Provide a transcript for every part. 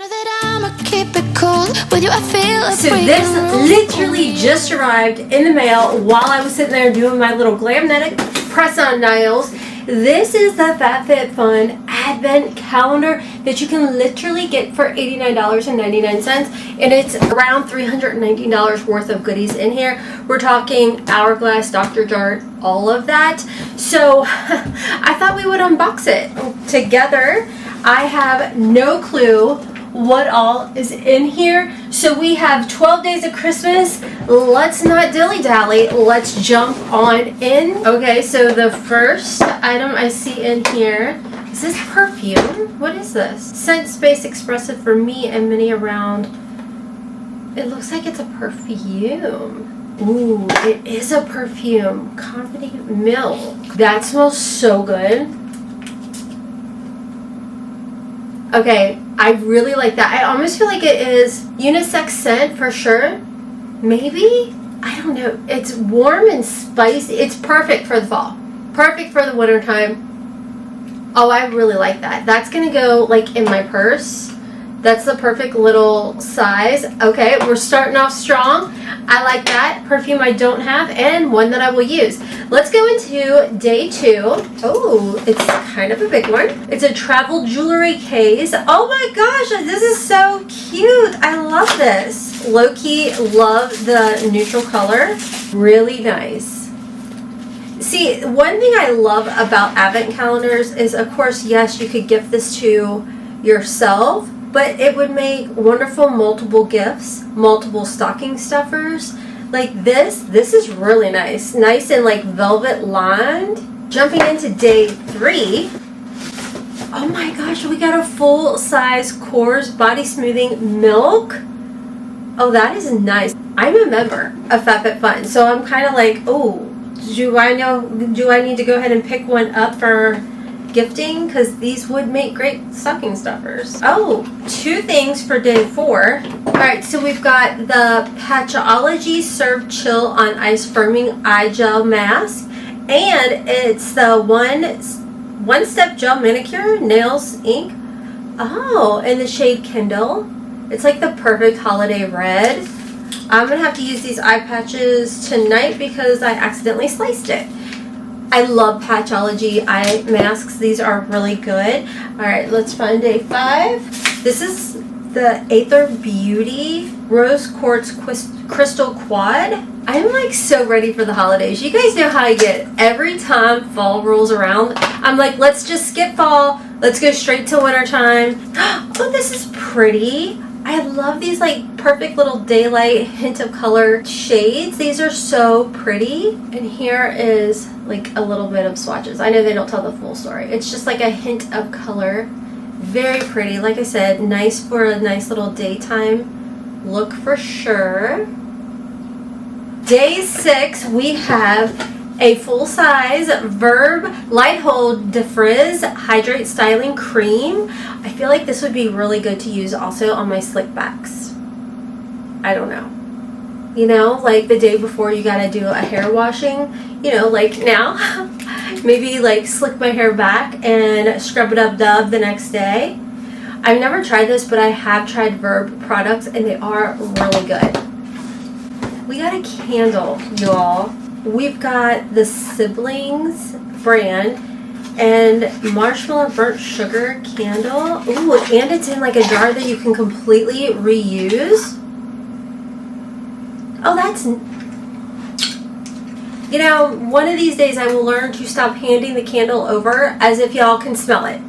So this literally just arrived in the mail while I was sitting there doing my little Glamnetic press-on nails. This is the Fab Fit Fun Advent Calendar that you can literally get for $89.99, and it's around $319 worth of goodies in here. We're talking Hourglass, Dr. Jart, all of that. So I thought we would unbox it together. I have no clue what all is in here. So we have 12 days of Christmas. Let's not dilly-dally. Let's jump on in. Okay, so the first item I see in here, is this perfume? What is this? Scent Space Expressive for me and many around. It looks like it's a perfume. Ooh, it is a perfume. Confident Milk. That smells so good. Okay, I really like that. I almost feel like it is unisex scent for sure. Maybe? I don't know. It's warm and spicy. It's perfect for the fall. Perfect for the winter time. Oh, I really like that. That's going to go like in my purse. That's the perfect little size. Okay, we're starting off strong. I like that. Perfume I don't have and one that I will use. Let's go into day 2. Oh, it's kind of a big one. It's a travel jewelry case. Oh my gosh, this is so cute. I love this. Low-key love the neutral color. Really nice. See, one thing I love about advent calendars is, of course, yes, you could gift this to yourself, but it would make wonderful multiple gifts, multiple stocking stuffers. Like this is really nice. Nice and like velvet lined. Jumping into day 3. Oh my gosh, we got a full-size Coors Body Smoothing Milk. Oh, that is nice. I'm a member of Fab Fit Fun, so I'm kind of like, oh, do I need to go ahead and pick one up for gifting, because these would make great stocking stuffers. Oh, 2 things for day 4. Alright, so we've got the Patchology Serve Chill on Ice Firming Eye Gel Mask, and it's the one step gel manicure nails ink. Oh, in the shade Kindle. It's like the perfect holiday red. I'm gonna have to use these eye patches tonight because I accidentally sliced it. I love Patchology eye masks. These are really good. Alright, let's find day 5. This is the Aether Beauty Rose Quartz Crystal Quad. I'm like so ready for the holidays. You guys know how I get every time fall rolls around. I'm like, let's just skip fall. Let's go straight to winter time. Oh, this is pretty. I love these like perfect little daylight hint of color shades. These are so pretty. And here is like a little bit of swatches. I know they don't tell the full story. It's just like a hint of color. Very pretty. Like I said, nice for a nice little daytime look for sure. Day 6, we have a full-size Verb Light Hold Defrizz Hydrate Styling Cream. I feel like this would be really good to use also on my slick backs. I don't know. You know, like the day before you gotta do a hair washing. You know, like now. Maybe like slick my hair back and scrub it up dub the next day. I've never tried this, but I have tried Verb products and they are really good. We got a candle, y'all. We've got the Siblings brand and Marshmallow Burnt Sugar candle. Ooh, and it's in like a jar that you can completely reuse. Oh, that's... You know, one of these days I will learn to stop handing the candle over as if y'all can smell it.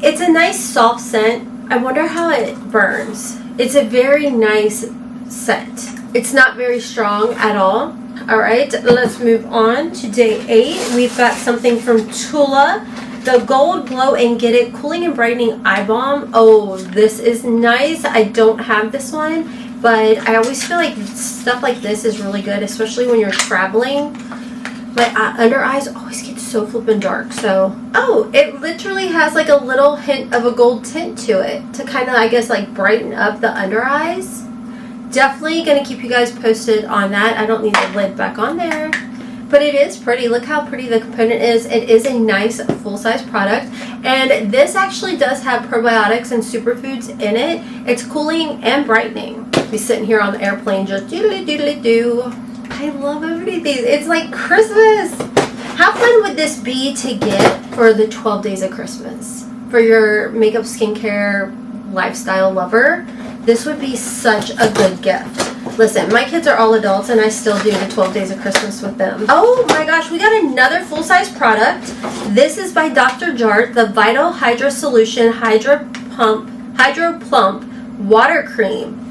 It's a nice soft scent. I wonder how it burns. It's a very nice scent. It's not very strong at all. Alright, let's move on to day 8. We've got something from Tula. The Gold Glow and Get It Cooling and Brightening Eye Balm. Oh, this is nice. I don't have this one, but I always feel like stuff like this is really good, especially when you're traveling. My under eyes always get so flippin' dark, so... Oh, it literally has like a little hint of a gold tint to it to kind of, I guess, like brighten up the under eyes. Definitely going to keep you guys posted on that. I don't need the lid back on there. But it is pretty. Look how pretty the component is. It is a nice full-size product. And this actually does have probiotics and superfoods in it. It's cooling and brightening. Be sitting here on the airplane just doodly doodly doo. I love everything. It's like Christmas. How fun would this be to get for the 12 days of Christmas? For your makeup, skincare, lifestyle lover, this would be such a good gift. Listen, my kids are all adults and I still do the 12 days of Christmas with them. Oh my gosh, we got another full-size product. This is by Dr. Jart, the Vital Hydro Solution Hydro Plump Water Cream.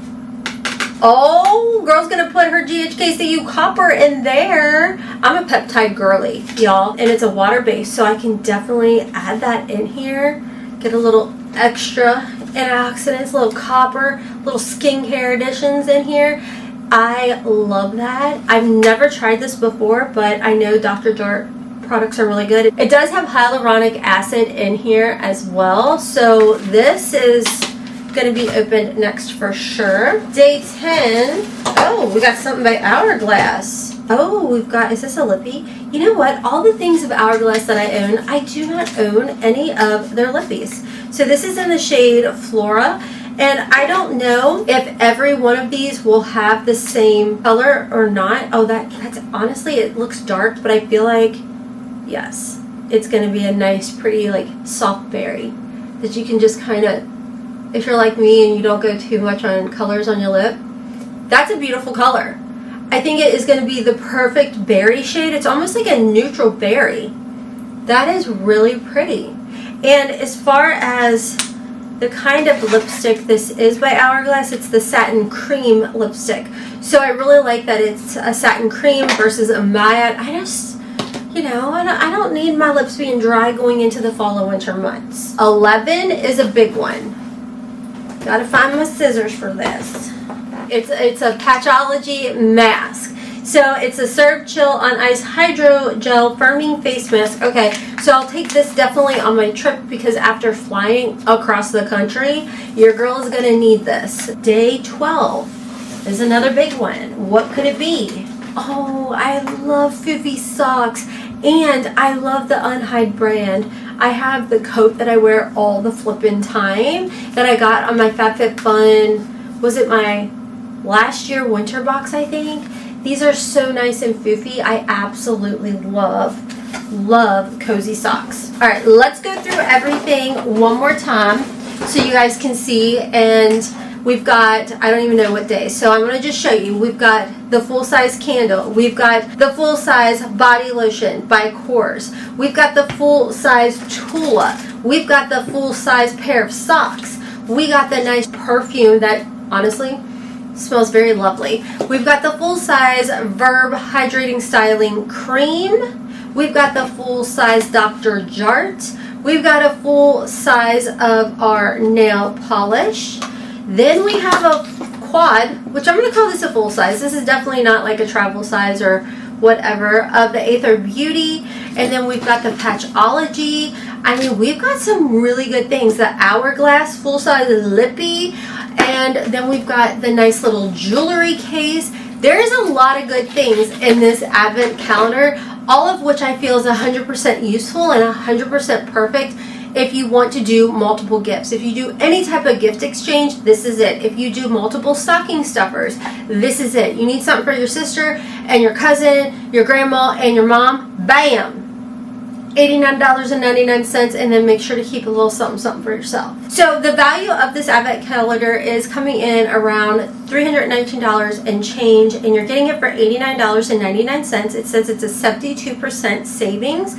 Oh, girl's gonna put her GHKCU copper in there. I'm a peptide girly, y'all, and it's a water base, so I can definitely add that in here. Get a little extra antioxidants, little copper, little skincare additions in here. I love that. I've never tried this before, but I know Dr. Jart products are really good. It does have hyaluronic acid in here as well, so this is going to be opened next for sure. Day 10. Oh, we got something by Hourglass. Oh, we've got, is this a lippy? You know what? All the things of Hourglass that I own, I do not own any of their lippies. So this is in the shade Flora. And I don't know if every one of these will have the same color or not. Oh, that's honestly, it looks dark, but I feel like, yes, it's going to be a nice, pretty, like, soft berry that you can just kind of, if you're like me and you don't go too much on colors on your lip, that's a beautiful color. I think it is going to be the perfect berry shade. It's almost like a neutral berry. That is really pretty. And as far as the kind of lipstick this is by Hourglass, it's the satin cream lipstick. So I really like that it's a satin cream versus a matte. I just, you know, I don't need my lips being dry going into the fall and winter months. 11 is a big one. Gotta find my scissors for this. It's a Patchology mask. So it's a Serve Chill on Ice Hydro Gel Firming Face Mask. Okay, so I'll take this definitely on my trip because after flying across the country, your girl is gonna need this. Day 12 is another big one. What could it be? Oh, I love Foofy socks and I love the Unhide brand. I have the coat that I wear all the flippin' time that I got on my FabFitFun, was it my last year winter box, I think? These are so nice and foofy. I absolutely love cozy socks. All right, let's go through everything one more time so you guys can see. And we've got, I don't even know what day, so I'm gonna just show you. We've got the full-size candle. We've got the full-size body lotion by Kors. We've got the full-size Tula. We've got the full-size pair of socks. We got the nice perfume that, honestly, smells very lovely. We've got the full-size Verb Hydrating Styling Cream. We've got the full-size Dr. Jart. We've got a full size of our nail polish. Then we have a quad, which I'm going to call this a full size. This is definitely not like a travel size or whatever, of the Aether Beauty. And then we've got the Patchology. I mean, we've got some really good things. The Hourglass full-size lippy. And then we've got the nice little jewelry case. There's a lot of good things in this Advent calendar, all of which I feel is 100% useful and 100% perfect if you want to do multiple gifts. If you do any type of gift exchange, this is it. If you do multiple stocking stuffers, this is it. You need something for your sister and your cousin, your grandma, and your mom, bam! $89.99, and then make sure to keep a little something for yourself. So the value of this Advent calendar is coming in around $319 and change, and you're getting it for $89.99. It says it's a 72% savings.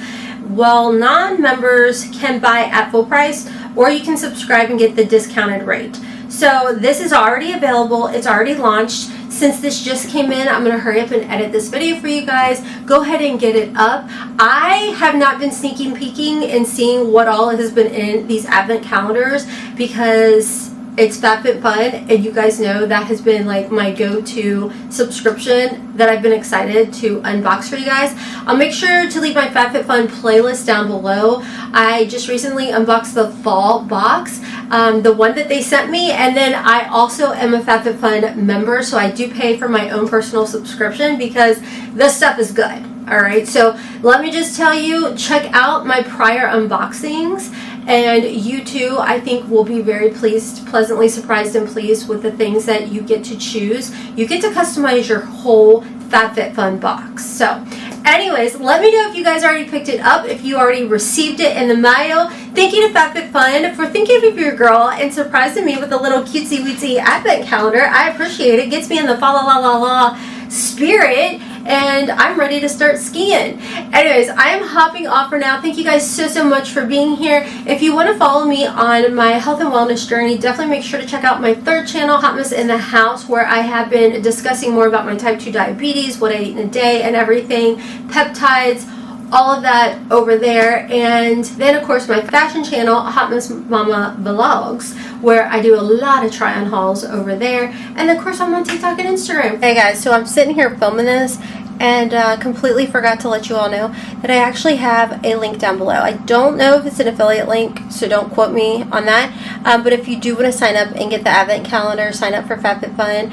Well, non-members can buy at full price, or you can subscribe and get the discounted rate. So this is already available. It's already launched. Since this just came in, I'm going to hurry up and edit this video for you guys. Go ahead and get it up. I have not been sneaking peeking and seeing what all has been in these Advent calendars because it's FabFitFun, and you guys know that has been like my go-to subscription that I've been excited to unbox for you guys. I'll make sure to leave my FabFitFun playlist down below. I just recently unboxed the fall box, the one that they sent me, and then I also am a FabFitFun member, so I do pay for my own personal subscription because this stuff is good. Alright, so let me just tell you, check out my prior unboxings, and you too, I think, will be very pleased, pleasantly surprised and pleased with the things that you get to choose. You get to customize your whole FabFitFun box. So anyways, let me know if you guys already picked it up, if you already received it in the mail. Thank you to FabFitFun for thinking of your girl and surprising me with a little cutesy weetsy advent calendar. I appreciate it. Gets me in the fa la la la la spirit, and I'm ready to start skiing. Anyways, I am hopping off for now. Thank you guys so much for being here. If you want to follow me on my health and wellness journey, definitely make sure to check out my third channel, Hotmess in the House, where I have been discussing more about my type 2 diabetes, what I eat in a day and everything, peptides, all of that over there. And then of course my fashion channel, Hotmess Momma Vlogs, where I do a lot of try on hauls over there. And of course I'm on TikTok and Instagram. Hey guys, so I'm sitting here filming this and completely forgot to let you all know that I actually have a link down below. I don't know if it's an affiliate link, so don't quote me on that. But if you do want to sign up and get the advent calendar, sign up for FabFitFun,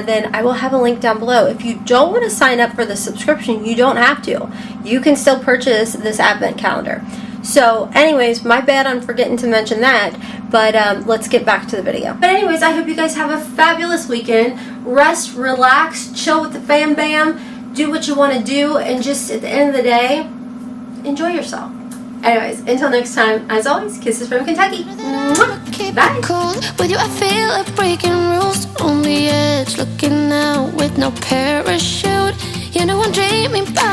then I will have a link down below. If you don't want to sign up for the subscription, you don't have to. You can still purchase this advent calendar. So anyways, my bad on forgetting to mention that, but let's get back to the video. But anyways, I hope you guys have a fabulous weekend. Rest, relax, chill with the fam bam, do what you want to do, and just at the end of the day, enjoy yourself. Anyways, until next time, as always, kisses from Kentucky. Bye. Cool. With you, I feel like breaking rules on the edge, looking out with no parachute. You know I'm dreaming about